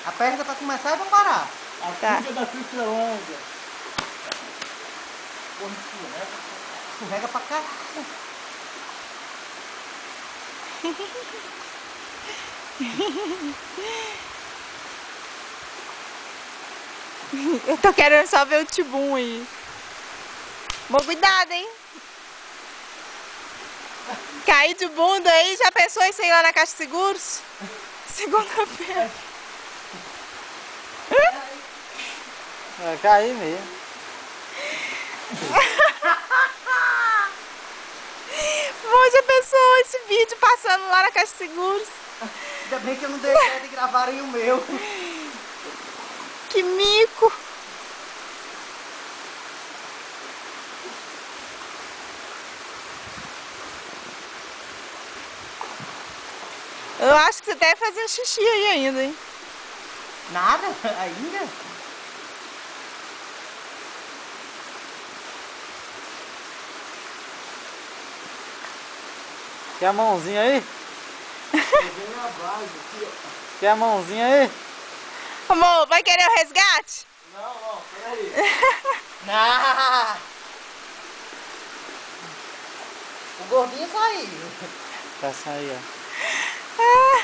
Aperta pra começar e pra parar. A Tá. fuga da Cristelândia. Porra, escorrega. Escorrega pra caralho. Eu tô querendo só ver o tibum aí. Bom, cuidado, hein? Cair de bunda aí, já pensou em sair lá na Caixa de Seguros? Segunda-feira. Vai cair mesmo. Bom, já pensou esse vídeo passando lá na Caixa de Seguros? Ainda bem que eu não dei ideia de gravarem o meu. Que mico! Eu acho que você deve fazer xixi aí ainda, hein? Nada? Ainda? Quer a mãozinha aí? Peguei na base aqui, ó. Quer a mãozinha aí? Amor, vai querer o resgate? Não, peraí. Não. O gordinho saiu. Pra sair, ó. Ah.